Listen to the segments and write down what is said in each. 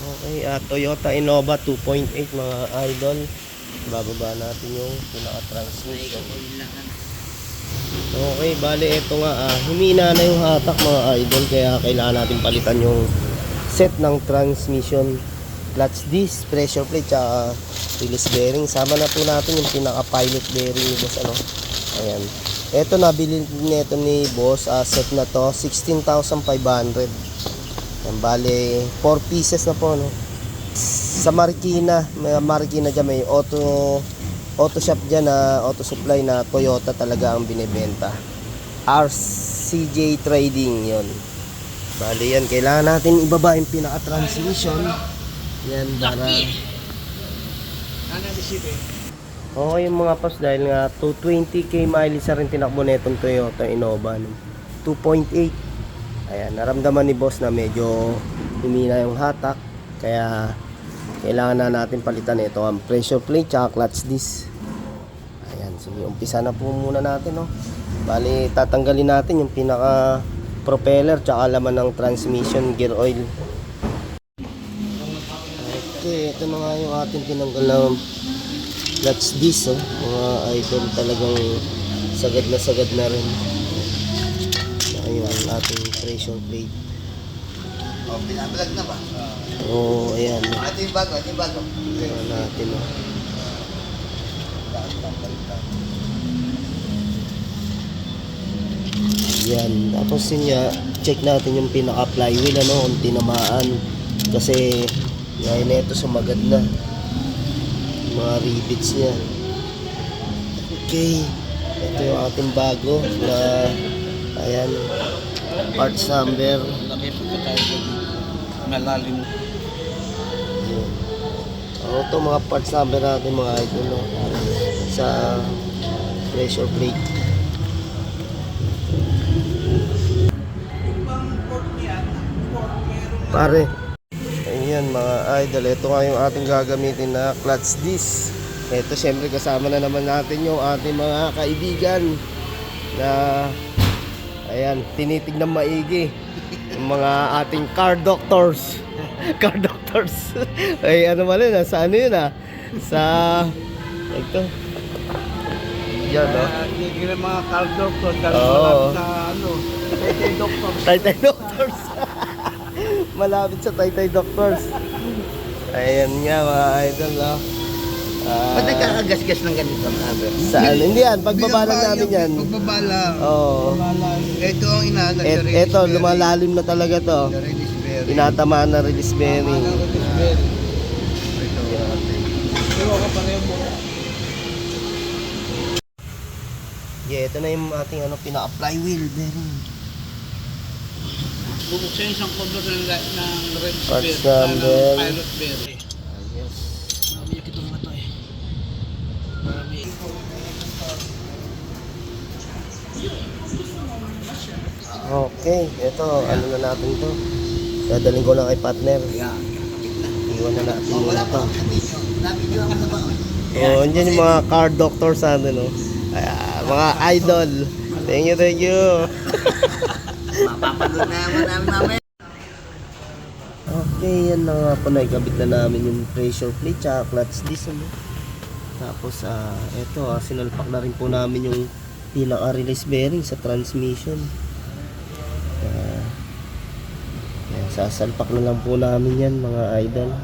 Okay, Toyota Innova 2.8 mga idol. Bababa natin yung pinaka-transmission. Okay, bali ito nga, humina na yung hatak mga idol, kaya kailangan natin palitan yung set ng transmission, clutch disc, pressure plate, tsaka release bearing. Sama na po natin yung pinaka-pilot bearing ni boss, ano. Ayan. Ito nabili nito ni boss, set na to 16,500. Yan, bali 4 pieces na po, no. Sa Marikina dyan may auto shop dyan, na auto supply na Toyota talaga ang binibenta. RCJ Trading yon. Bali yan, kailangan natin ibaba yung pinaka transmission yan para okay yung mga paps, dahil nga 220k mileage na rin tinakbo na itong Toyota Innova, no? 2.8. Ayan, naramdaman ni boss na medyo humina yung hatak, kaya kailangan na natin palitan ito ang pressure plate tsaka clutch disc. Ayan, sige, umpisa na po muna natin, no? Bali, tatanggalin natin yung pinaka propeller tsaka laman ng transmission gear oil. Okay, ito na nga yung ating tinanggal na clutch disc, oh. Mga idol, talagang sagad na rin. Ayun, ating pressure plate. Oh, binabalag na ba? Oo, ayan. Ito yung bago. Ayan natin, oh. Yan, tapos yun, check natin yung pinaka flywheel, ano, kung tinamaan. Kasi ngayon na ito sumagad na mga rivets niya. Okay, ito yung ating bago na ayan, parts number. Laki po tayo malalim. Ito mga parts number natin mga idol, no? Sa pressure plate. Pare, ayan mga idol, ito nga yung ating gagamitin na clutch disc. Ito syempre kasama na naman natin yung ating mga kaibigan na ayan, tinitignan maigi yung mga ating car doctors. Car doctors. Ay, ano ba yun? Sa ano yun, sa ito. Yan, no? Yung mga car doctors, Oo. sa ano, Taytay doctors. Taytay doctors. Malapit sa Taytay doctors. Ayan nga mga idol, no? Ba't nagkakagasgas ng ganito, Albert? Saan? Hindi yan, pagbaba lang namin yan. Pagbaba lang. Oo. Ito ang inaano. Ito, lumalalim na talaga to. Tinatamaan na release bearing. Yeah, ito na yung ating ano, pinaka-flywheel bearing. Bubuksan yung isang cover ng release Parts bearing. number. Pilot bearing. Yes. Namiyak itong mata eh. Okay, ito, ano na natin to. Dadaling ko na kay partner. Iwan na natin muna to. Nabigyan ka na ba? Oh, andyan yung mga car doctors sa ano, no? Mga idol. Thank you. Mapapanood na naman namin mamaya. Okay, yan na nga po, naikabit na namin yung pressure plate tsaka clutch disc, ano? Tapos, eto, sinalpak na rin po namin yung pinaka-release bearing sa transmission. Sasalpak na lang po namin yan mga idol.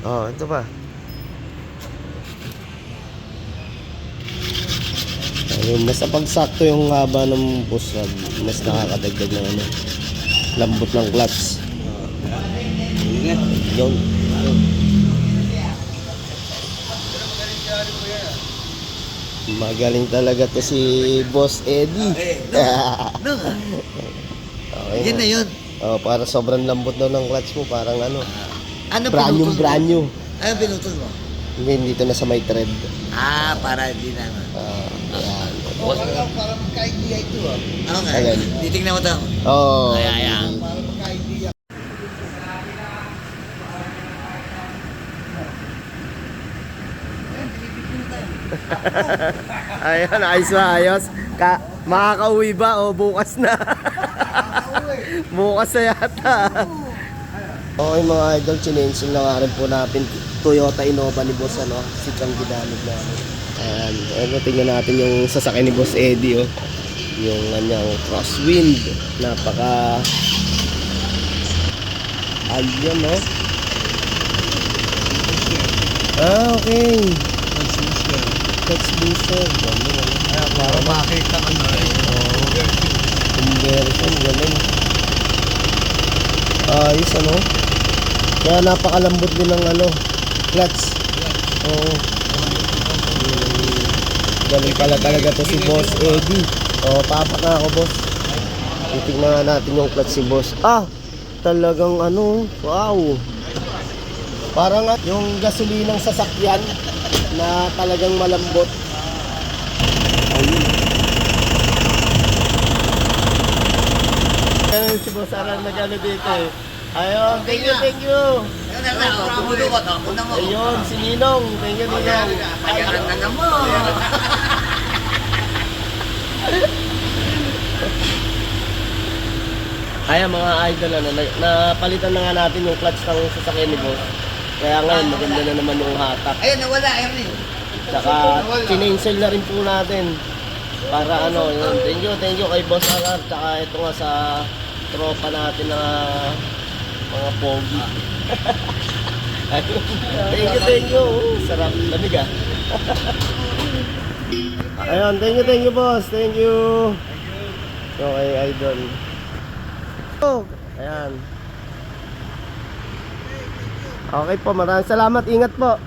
Oh, ito pa. Mas pagsakto yung haba ng pusad, mas nakakadagdag ng ano, lambot ng clutch. Yun. Magaling talaga to si Boss Eddie. Okay. Yan na yun. Oh, para sobrang lambot daw ng clutch mo, parang ano. Ano brand new. Ano pinutol mo? Hindi, dito na sa may thread. Para hindi na. Ayan. Para magka-idea ito Okay. Ayan. Titignan mo ito. Oh. Ayan. Ayun, ayos ba? Ayos. Makakauwi ba o bukas na? Bukas na yata. Okay mga idol, chinensil na nga rin po natin Toyota Innova ni Boss, ano, si Kang ginamit namin. Ayan, ayun, tingnan natin yung sasakyan ni Boss Eddie, oh. Yung kanyang crosswind. Napaka... Ayan, oh. Ah, okay. Touch booster. Galing, ano. Para makita ka na. Conversion, galing. Ayos, ano. Kaya napakalambot din ng ano, clutch. Oo. Galing pala talaga to si Boss Eddie. O, papak na ako, boss. Titignan nga natin yung clutch si Boss. Ah! Talagang ano, wow. Parang yung gasolinang sasakyan na talagang malambot. Ayun. Ayun si Boss Aran na gano'n dito eh. Ayun, thank you, thank you. Ayun, si Ninong. Thank you, Ninong. Ayakan na naman. Ayan mga idol, ano, napalitan na nga natin yung clutch ng sasakyan ni Boss. Kaya ngayon, maganda na naman yung hatak. Ayun, nawala. Ayun. Tsaka, chinainsel na rin po natin. Para ano, yun. Thank you kay Boss Arar. Tsaka ito nga sa tropa natin na mga pogi. Thank you. Sarap, lamig ah. Ayun, thank you boss. Thank you. Okay, idol. Oh, ayan. Okay po, maraming salamat. Ingat po.